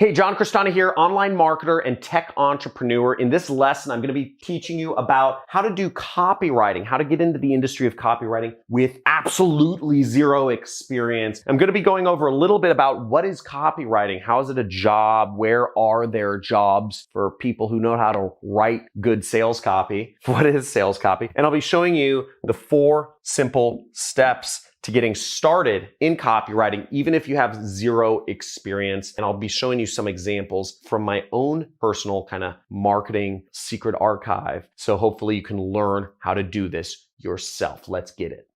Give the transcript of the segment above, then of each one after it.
Hey, John Cristani here, online marketer and tech entrepreneur. In this lesson, I'm going to be teaching you about how to do copywriting, how to get into the industry of copywriting with absolutely zero experience. I'm going to be going over a little bit about what is copywriting, how is it a job, where are there jobs for people who know how to write good sales copy, what is sales copy, and I'll be showing you the 4 simple steps to getting started in copywriting, even if you have zero experience. And I'll be showing you some examples from my own personal kind of marketing secret archive. So hopefully you can learn how to do this yourself. Let's get it.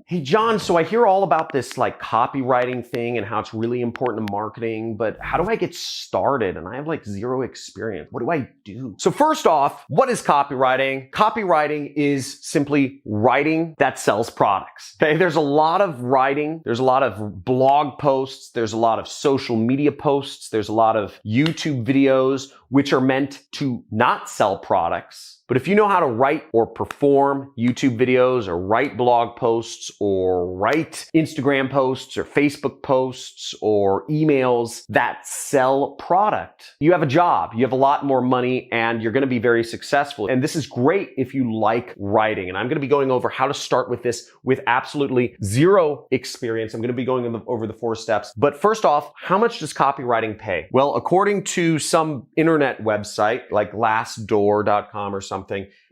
Hey, John, so I hear all about this like copywriting thing and how it's really important to marketing, but how do I get started? And I have like zero experience. What do I do? So first off, what is copywriting? Copywriting is simply writing that sells products. Okay, there's a lot of writing. There's a lot of blog posts. There's a lot of social media posts. There's a lot of YouTube videos, which are meant to not sell products. But if you know how to write or perform YouTube videos or write blog posts or write Instagram posts or Facebook posts or emails that sell product, you have a job, you have a lot more money, and you're going to be very successful. And this is great if you like writing. And I'm going to be going over how to start with this with absolutely zero experience. I'm going to be going over the 4 steps. But first off, how much does copywriting pay? Well, according to some internet website like Glassdoor.com or something,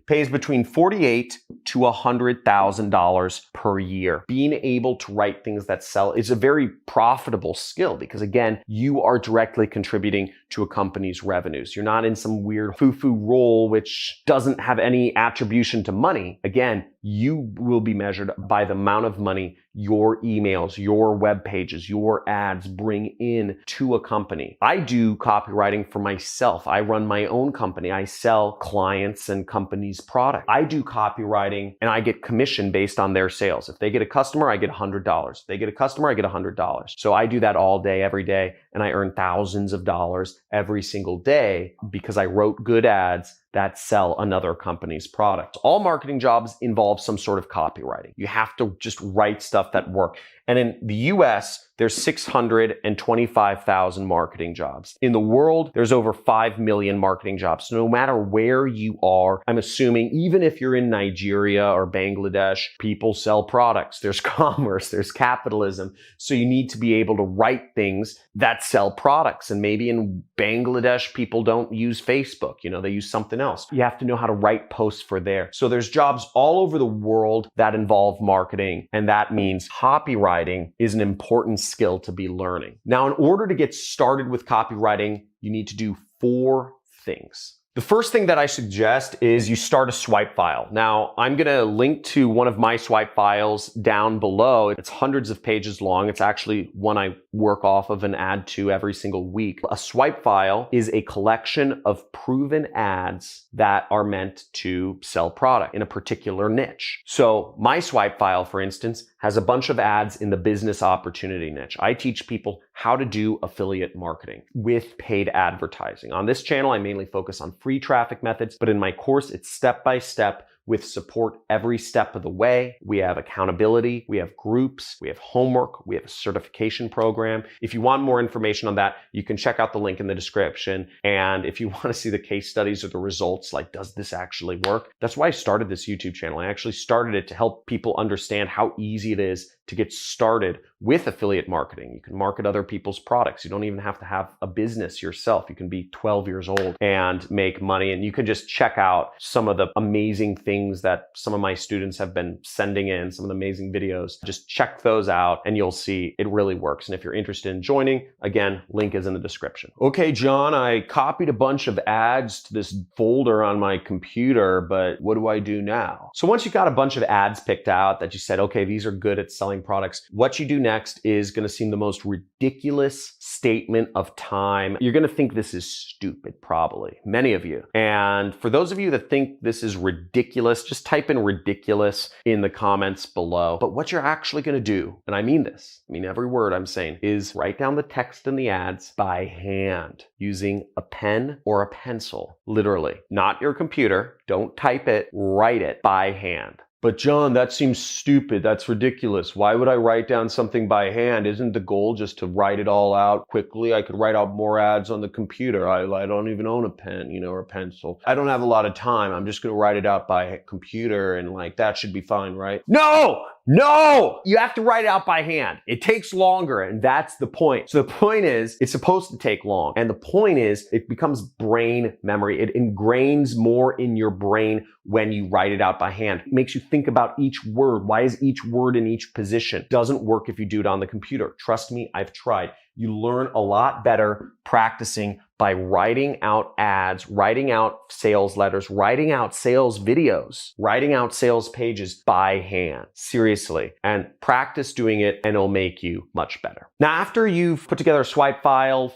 pays between $48,000 to $100,000 per year. Being able to write things that sell is a very profitable skill because, again, you are directly contributing to a company's revenues. You're not in some weird foo-foo role which doesn't have any attribution to money. Again, you will be measured by the amount of money your emails, your web pages, your ads bring in to a company. I do copywriting for myself. I run my own company. I sell clients and companies product. I do copywriting and I get commission based on their sales. If they get a customer, I get $100. If they get a customer, I get $100. So I do that all day, every day, and I earn thousands of dollars every single day because I wrote good ads that sell another company's product. All marketing jobs involve some sort of copywriting. You have to just write stuff that work. And in the US, there's 625,000 marketing jobs. In the world, there's over 5 million marketing jobs. So no matter where you are, I'm assuming even if you're in Nigeria or Bangladesh, people sell products. There's commerce, there's capitalism. So you need to be able to write things that sell products. And maybe in Bangladesh, people don't use Facebook. They use something else. You have to know how to write posts for there. So there's jobs all over the world that involve marketing. And that means copywriting is an important skill to be learning. Now, in order to get started with copywriting, you need to do 4 things. The first thing that I suggest is you start a swipe file. Now, I'm going to link to one of my swipe files down below. It's hundreds of pages long. It's actually one I work off of and add to every single week. A swipe file is a collection of proven ads that are meant to sell product in a particular niche. So my swipe file, for instance, has a bunch of ads in the business opportunity niche. I teach people how to do affiliate marketing with paid advertising. On this channel, I mainly focus on free traffic methods, but in my course, it's step-by-step with support every step of the way. We have accountability, we have groups, we have homework, we have a certification program. If you want more information on that, you can check out the link in the description. And if you want to see the case studies or the results, like, does this actually work? That's why I started this YouTube channel. I actually started it to help people understand how easy it is to get started with affiliate marketing. You can market other people's products. You don't even have to have a business yourself. You can be 12 years old and make money. And you can just check out some of the amazing things that some of my students have been sending in, some of the amazing videos. Just check those out and you'll see it really works. And if you're interested in joining, again, link is in the description. Okay, John, I copied a bunch of ads to this folder on my computer, but what do I do now? So once you've got a bunch of ads picked out that you said, okay, these are good at selling products, what you do next is going to seem the most ridiculous statement of time. You're going to think this is stupid, probably, many of you. And for those of you that think this is ridiculous, just type in ridiculous in the comments below. But what you're actually going to do, and I mean this, I mean every word I'm saying, is write down the text in the ads by hand using a pen or a pencil, literally, not your computer. Don't type it, write it by hand. But John, that seems stupid. That's ridiculous. Why would I write down something by hand? Isn't the goal just to write it all out quickly? I could write out more ads on the computer. I don't even own a pen, or a pencil. I don't have a lot of time. I'm just going to write it out by computer and that should be fine, right? No, you have to write it out by hand. It takes longer, and that's the point. So the point is, it's supposed to take long. And the point is, it becomes brain memory. It ingrains more in your brain when you write it out by hand. It makes you think about each word. Why is each word in each position? Doesn't work if you do it on the computer. Trust me, I've tried. You learn a lot better practicing by writing out ads, writing out sales letters, writing out sales videos, writing out sales pages by hand. Seriously. And practice doing it and it'll make you much better. Now, after you've put together a swipe file,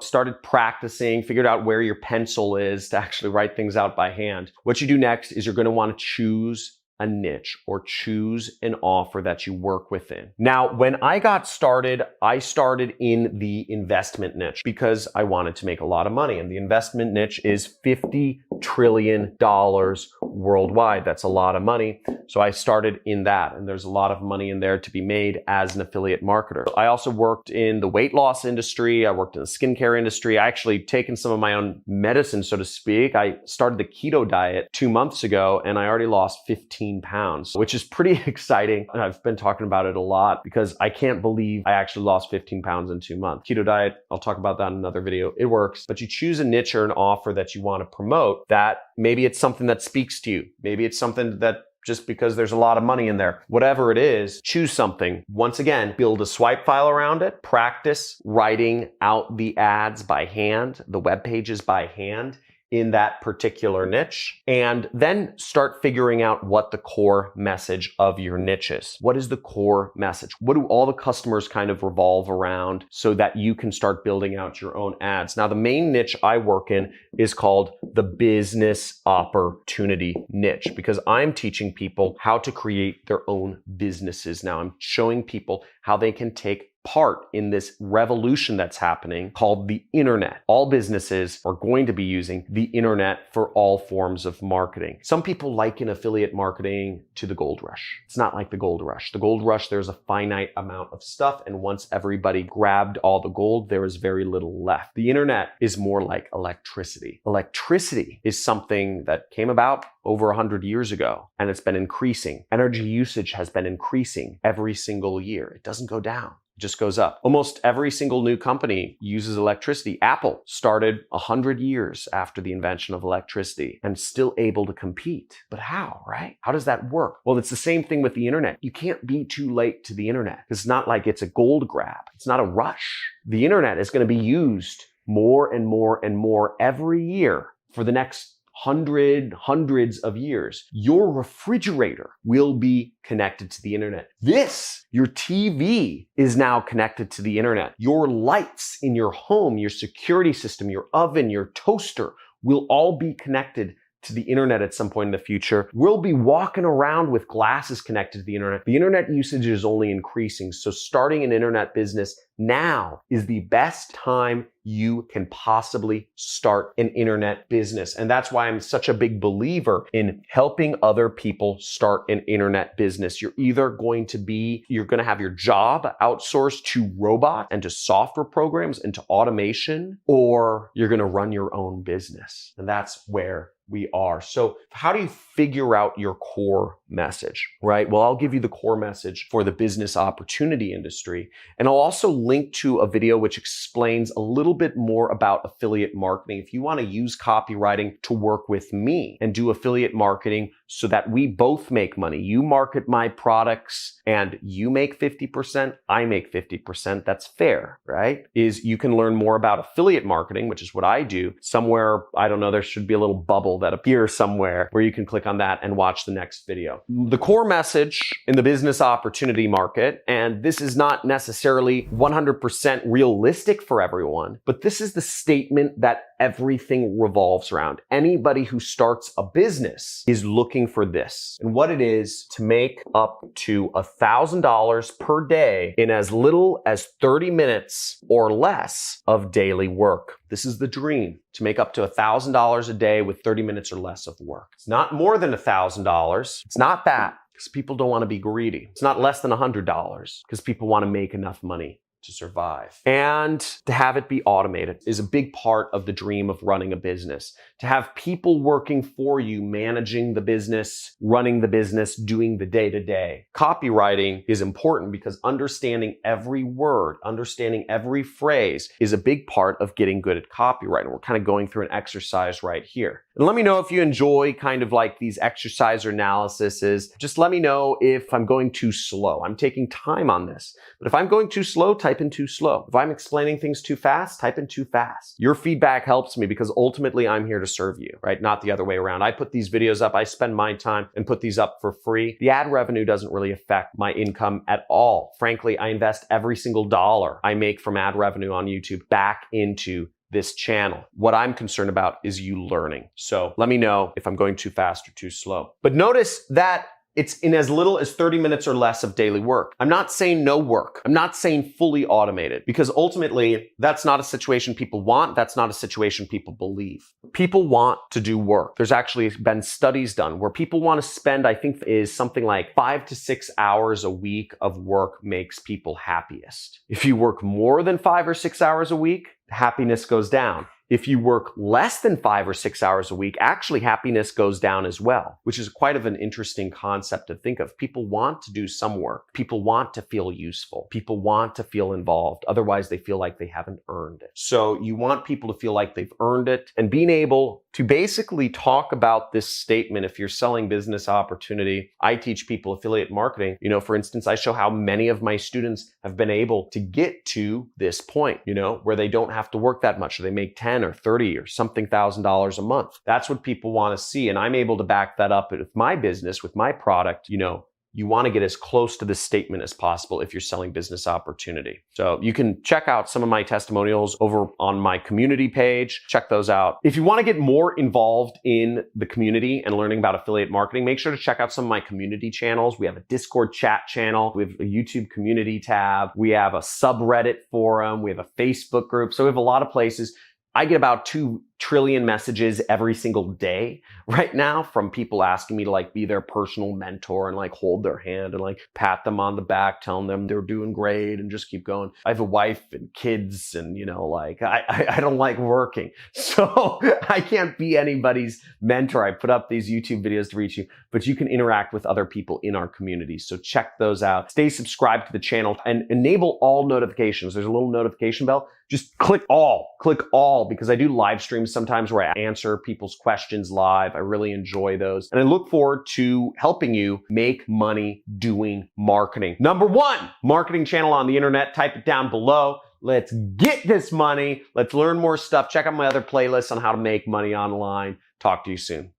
started practicing, figured out where your pencil is to actually write things out by hand, what you do next is you're going to want to choose a niche or choose an offer that you work within. Now, when I got started, I started in the investment niche because I wanted to make a lot of money. And the investment niche is $50 trillion worldwide. That's a lot of money. So I started in that, and there's a lot of money in there to be made as an affiliate marketer. I also worked in the weight loss industry. I worked in the skincare industry. I actually taken some of my own medicine, so to speak. I started the keto diet 2 months ago, and I already lost 15 pounds, which is pretty exciting. And I've been talking about it a lot because I can't believe I actually lost 15 pounds in 2 months. Keto diet, I'll talk about that in another video. It works, but you choose a niche or an offer that you want to promote that maybe it's something that speaks to you. Maybe it's something that just because there's a lot of money in there. Whatever it is, choose something. Once again, build a swipe file around it. Practice writing out the ads by hand, the web pages by hand in that particular niche, and then start figuring out what the core message of your niche is. What is the core message? What do all the customers kind of revolve around so that you can start building out your own ads? Now, the main niche I work in is called the business opportunity niche because I'm teaching people how to create their own businesses. Now, I'm showing people how they can take part in this revolution that's happening called the internet. All businesses are going to be using the internet for all forms of marketing. Some people liken affiliate marketing to the gold rush. It's not like the gold rush. The gold rush, there's a finite amount of stuff, and once everybody grabbed all the gold, there is very little left. The internet is more like electricity. Electricity is something that came about over 100 years ago, and it's been increasing. Energy usage has been increasing every single year. It doesn't go down. Just goes up. Almost every single new company uses electricity. Apple started 100 years after the invention of electricity and still able to compete. But how, right? How does that work? Well, it's the same thing with the internet. You can't be too late to the internet. It's not like it's a gold grab. It's not a rush. The internet is going to be used more and more and more every year for the next hundreds of years. Your refrigerator will be connected to the internet. Your TV is now connected to the internet. Your lights in your home, your security system, your oven, your toaster will all be connected to the internet at some point in the future. We'll be walking around with glasses connected to the internet. The internet usage is only increasing. So starting an internet business now is the best time you can possibly start an internet business. And that's why I'm such a big believer in helping other people start an internet business. You're going to have your job outsourced to robots and to software programs and to automation, or you're going to run your own business. And that's where we are. So how do you figure out your core message, right? Well, I'll give you the core message for the business opportunity industry. And I'll also link to a video which explains a little bit more about affiliate marketing. If you want to use copywriting to work with me and do affiliate marketing so that we both make money, you market my products and you make 50%, I make 50%, that's fair, right? You can learn more about affiliate marketing, which is what I do. Somewhere, I don't know, there should be a little bubble that appears somewhere where you can click on that and watch the next video. The core message in the business opportunity market, and this is not necessarily 100% realistic for everyone, but this is the statement that everything revolves around. Anybody who starts a business is looking for this. And what it is to make up to $1,000 per day in as little as 30 minutes or less of daily work. This is the dream, to make up to $1,000 a day with 30 minutes or less of work. It's not more than $1,000. It's not that, because people don't want to be greedy. It's not less than $100, because people want to make enough money to survive. And to have it be automated is a big part of the dream of running a business. To have people working for you, managing the business, running the business, doing the day-to-day. Copywriting is important because understanding every word, understanding every phrase is a big part of getting good at copywriting. We're kind of going through an exercise right here. And let me know if you enjoy kind of like these exercise or analyses. Just let me know if I'm going too slow. I'm taking time on this. But if I'm going too slow, type in too slow. If I'm explaining things too fast, type in too fast. Your feedback helps me because ultimately I'm here to serve you, right? Not the other way around. I put these videos up, I spend my time and put these up for free. The ad revenue doesn't really affect my income at all. Frankly, I invest every single dollar I make from ad revenue on YouTube back into this channel. What I'm concerned about is you learning. So let me know if I'm going too fast or too slow. But notice that it's in as little as 30 minutes or less of daily work. I'm not saying no work. I'm not saying fully automated, because ultimately that's not a situation people want. That's not a situation people believe. People want to do work. There's actually been studies done where people want to spend, I think is something like 5 to 6 hours a week of work makes people happiest. If you work more than 5 or 6 hours a week, happiness goes down. If you work less than 5 or 6 hours a week, actually happiness goes down as well, which is quite of an interesting concept to think of. People want to do some work. People want to feel useful. People want to feel involved. Otherwise, they feel like they haven't earned it. So you want people to feel like they've earned it, and being able to basically talk about this statement. If you're selling business opportunity, I teach people affiliate marketing. For instance, I show how many of my students have been able to get to this point, where they don't have to work that much, or they make 10 or 30 or something $1,000 a month. That's what people want to see. And I'm able to back that up with my business, with my product. You want to get as close to this statement as possible if you're selling business opportunity. So you can check out some of my testimonials over on my community page. Check those out. If you want to get more involved in the community and learning about affiliate marketing, make sure to check out some of my community channels. We have a Discord chat channel. We have a YouTube community tab. We have a subreddit forum. We have a Facebook group. So we have a lot of places. I get about 2 trillion messages every single day right now from people asking me to be their personal mentor and hold their hand and pat them on the back, telling them they're doing great and just keep going. I have a wife and kids and I don't like working. So I can't be anybody's mentor. I put up these YouTube videos to reach you, but you can interact with other people in our community. So check those out. Stay subscribed to the channel and enable all notifications. There's a little notification bell. Just click all, because I do live streams sometimes where I answer people's questions live. I really enjoy those. And I look forward to helping you make money doing marketing. Number 1 marketing channel on the internet. Type it down below. Let's get this money. Let's learn more stuff. Check out my other playlists on how to make money online. Talk to you soon.